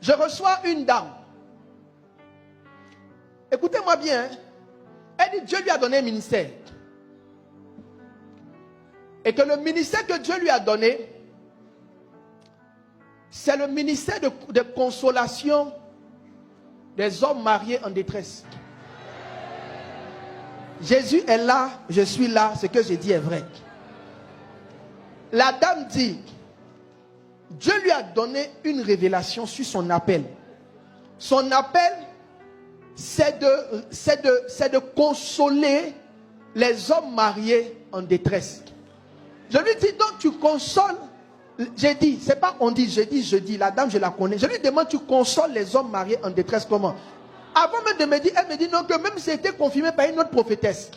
Je reçois une dame. Écoutez-moi bien. Elle dit Dieu lui a donné un ministère. Et que le ministère que Dieu lui a donné, c'est le ministère de consolation des hommes mariés en détresse. Jésus est là, je suis là, ce que j'ai dit est vrai. La dame dit, Dieu lui a donné une révélation sur son appel. Son appel, c'est de consoler les hommes mariés en détresse. Je lui dis, donc tu consoles. J'ai dit, c'est pas on dit, je dis, la dame je la connais. Je lui demande, tu consoles les hommes mariés en détresse comment? Avant même de me dire, elle me dit non, que même c'était confirmé par une autre prophétesse.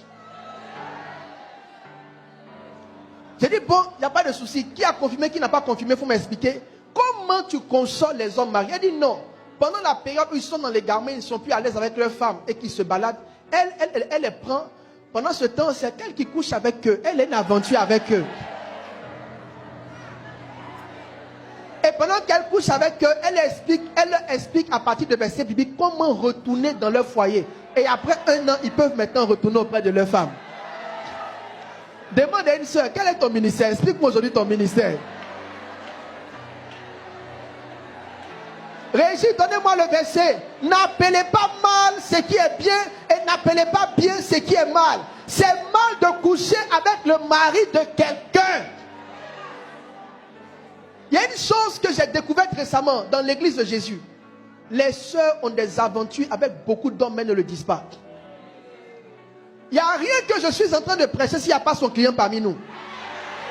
J'ai dit, bon, il n'y a pas de souci. Qui a confirmé, qui n'a pas confirmé, il faut m'expliquer. Comment tu consoles les hommes mariés? Elle dit non. Pendant la période où ils sont dans les garments, ils ne sont plus à l'aise avec leurs femmes et qu'ils se baladent, elle les prend. Pendant ce temps, c'est elle qui couche avec eux. Elle a une aventure avec eux. Et pendant qu'elle couche avec eux, elle explique à partir de versets bibliques comment retourner dans leur foyer. Et après 1 an, ils peuvent maintenant retourner auprès de leur femme. Demande à une soeur, quel est ton ministère? Explique-moi aujourd'hui ton ministère. Régis, donnez-moi le verset. N'appelez pas mal ce qui est bien et n'appelez pas bien ce qui est mal. C'est mal de coucher avec le mari de quelqu'un. Il y a une chose que j'ai découverte récemment dans l'église de Jésus. Les sœurs ont des aventures avec beaucoup d'hommes, mais ne le disent pas. Il n'y a rien que je suis en train de prêcher s'il n'y a pas son client parmi nous.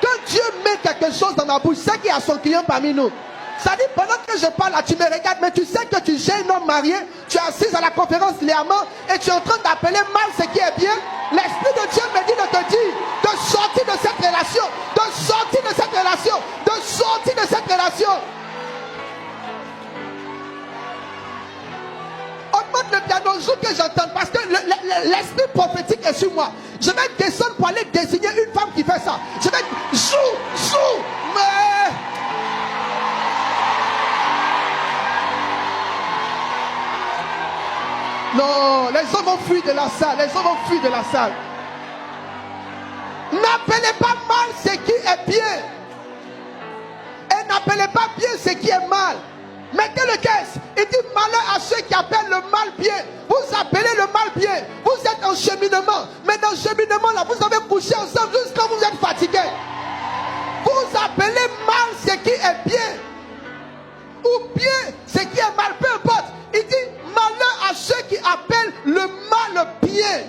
Quand Dieu met quelque chose dans ma bouche, c'est qu'il y a son client parmi nous. Ça dit, pendant que je parle là, tu me regardes, mais tu sais que tu es un homme marié, tu es assise à la conférence Léamant et tu es en train d'appeler mal ce qui est bien. L'Esprit de Dieu me dit de te dire de sortir de cette relation, de sortir de cette relation, de sortir de cette relation. Augmente le piano, joue que j'entende, parce que l'esprit prophétique est sur moi. Je vais descendre pour aller désigner une femme qui fait ça. Je vais joue, mais... Non, les hommes vont fuir de la salle. Les hommes vont fuir de la salle. N'appelez pas mal ce qui est bien. Et n'appelez pas bien ce qui est mal. Mettez le caisse. Il dit malheur à ceux qui appellent le mal bien. Vous appelez le mal bien. Vous êtes en cheminement. Mais dans le cheminement là, vous avez couché ensemble jusqu'à vous êtes fatigué. Vous appelez mal ce qui est bien. Ou bien ce qui est mal, peu importe. Il dit malheur à ceux qui appellent le mal bien.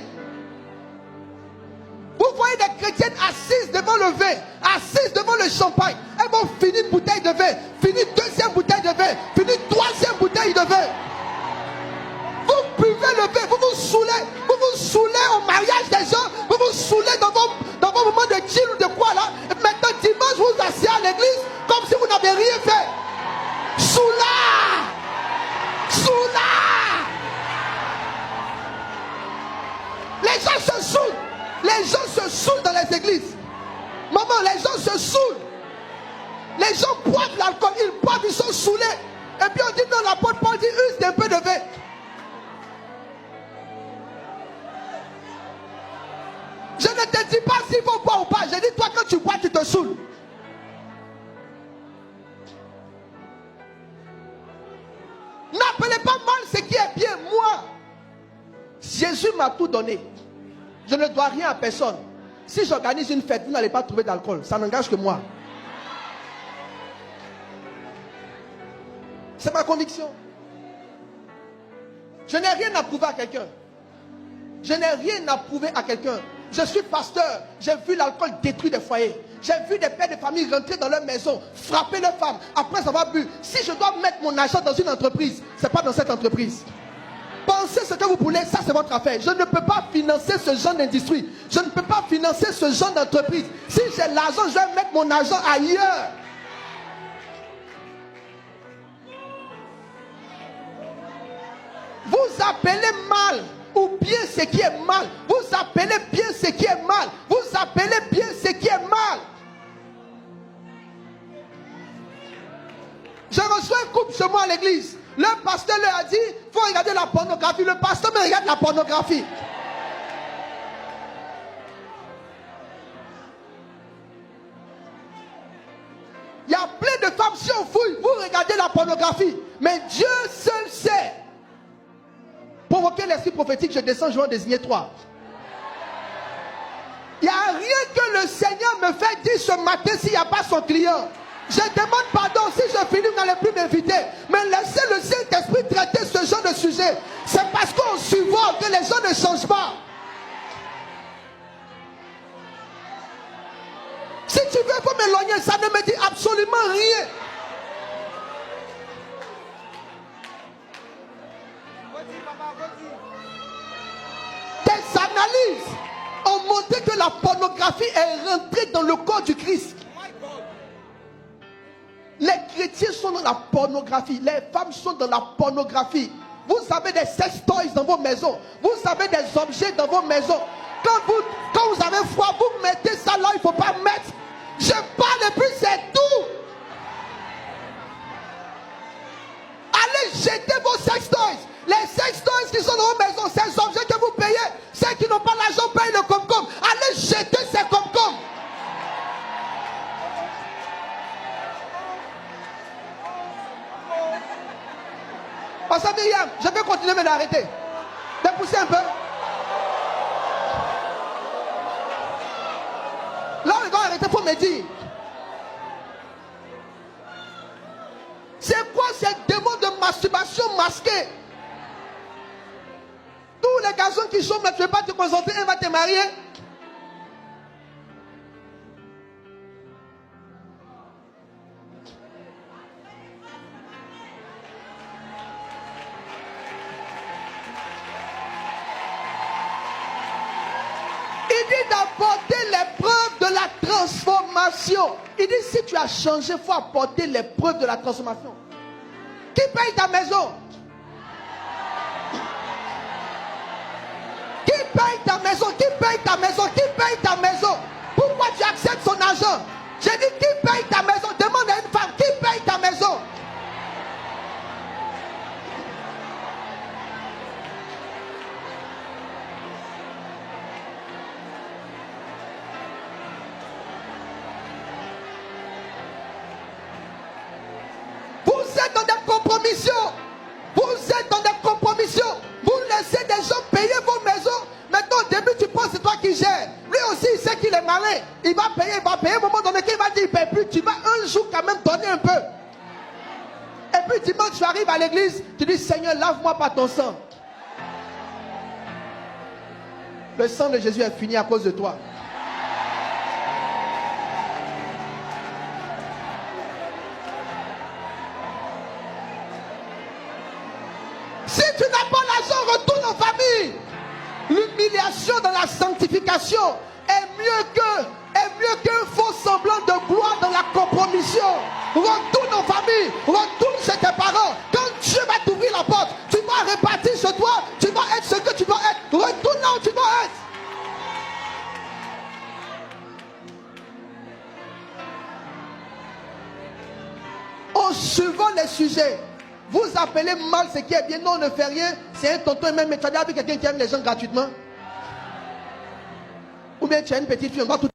Vous voyez des chrétiennes assises devant le vin, assises devant le champagne. Elles vont finir une bouteille de vin, finir deuxième bouteille de vin, finir troisième bouteille de vin. Vous buvez le vin, vous vous saoulez au mariage des gens, vous vous saoulez dans vos moments de chill ou de quoi là. Et maintenant dimanche vous vous asseyez à l'église comme si vous n'avez rien fait. Soula! Les gens se saoulent. Les gens se saoulent dans les églises. Maman, les gens se saoulent. Les gens boivent l'alcool, ils boivent, ils sont saoulés. Et puis on dit non, l'apôtre Paul dit use un peu de vin. Je ne te dis pas s'il faut boire ou pas. Je dis toi quand tu bois, tu te saoules. N'appelez pas mal ce qui est bien. Moi, Jésus m'a tout donné. Je ne dois rien à personne. Si j'organise une fête, vous n'allez pas trouver d'alcool. Ça n'engage que moi. C'est ma conviction. Je n'ai rien à prouver à quelqu'un. Je n'ai rien à prouver à quelqu'un. Je suis pasteur. J'ai vu l'alcool détruire des foyers. J'ai vu des pères de famille rentrer dans leur maison, frapper leurs femmes après avoir bu. Si je dois mettre mon argent dans une entreprise, ce n'est pas dans cette entreprise. Pensez ce que vous voulez, ça c'est votre affaire. Je ne peux pas financer ce genre d'industrie. Je ne peux pas financer ce genre d'entreprise. Si j'ai l'argent, je vais mettre mon argent ailleurs. Vous appelez mal ou bien ce qui est mal. Vous appelez bien ce qui est mal. Vous appelez bien ce qui est mal. Je reçois un couple chez moi à l'église. Le pasteur leur a dit, il faut regarder la pornographie. Le pasteur me regarde la pornographie. Il y a plein de femmes, si on fouille, vous regardez la pornographie. Mais Dieu seul sait. Provoquer l'esprit prophétique, je descends, je vais en désigner 3. Il n'y a rien que le Seigneur me fait dire ce matin s'il n'y a pas son client. Je demande pardon si je finis, vous n'allez plus m'inviter. Mais laissez le Saint-Esprit traiter ce genre de sujet. C'est parce qu'on survole que les gens ne changent pas. Si tu veux, il faut m'éloigner. Ça ne me dit absolument rien. Tes analyses ont montré que la pornographie est rentrée dans le corps du Christ. Les chrétiens sont dans la pornographie. Les femmes sont dans la pornographie. Vous avez des sex toys dans vos maisons. Vous avez des objets dans vos maisons. Quand vous avez froid, vous mettez ça là, il ne faut pas mettre. Je parle et puis c'est tout. Allez jeter vos sex toys. Les sex toys qui sont dans vos maisons, ces objets que vous payez, ceux qui n'ont pas l'argent payent le com-com. Allez jeter ces com-com. Pasteur Myriam, je peux continuer mais d'arrêter. De pousser un peu. Là, on doit arrêter pour me dire. C'est quoi ces démons de masturbation masqués? Tous les garçons qui sont là, tu ne veux pas te concentrer, un va te marier. Il dit d'apporter les preuves de la transformation. Il dit si tu as changé, il faut apporter les preuves de la transformation. Qui paye ta maison? Qui paye ta maison? Qui paye ta maison? Qui paye ta maison? Pourquoi tu acceptes son argent? J'ai dit qui paye ta maison? Demande à une femme qui paye ta maison. Vous êtes dans des compromissions. Vous êtes dans des compromissions. Vous laissez des gens payer vos maisons. Maintenant, au début, tu penses que c'est toi qui gères. Lui aussi, il sait qu'il est malin. Il va payer, il va payer. À un moment donné, il va dire, il ne paye plus. Tu vas un jour quand même donner un peu. Et puis dimanche, tu arrives à l'église, tu dis, Seigneur, lave-moi par ton sang. Le sang de Jésus est fini à cause de toi. Si tu n'as pas l'argent, retourne en famille. L'humiliation dans la sanctification est mieux qu'un faux semblant de gloire dans la compromission. Retourne en famille, retourne chez tes parents. Quand Dieu va t'ouvrir la porte, tu vas répartir chez toi, tu vas être ce que tu dois être. Retourne là où tu dois être. En suivant les sujets, vous appelez mal ce qui est bien. Non, on ne fait rien. C'est un tonton et même. Mais tu as déjà vu quelqu'un qui aime les gens gratuitement? Ou bien tu as une petite fille, on va tout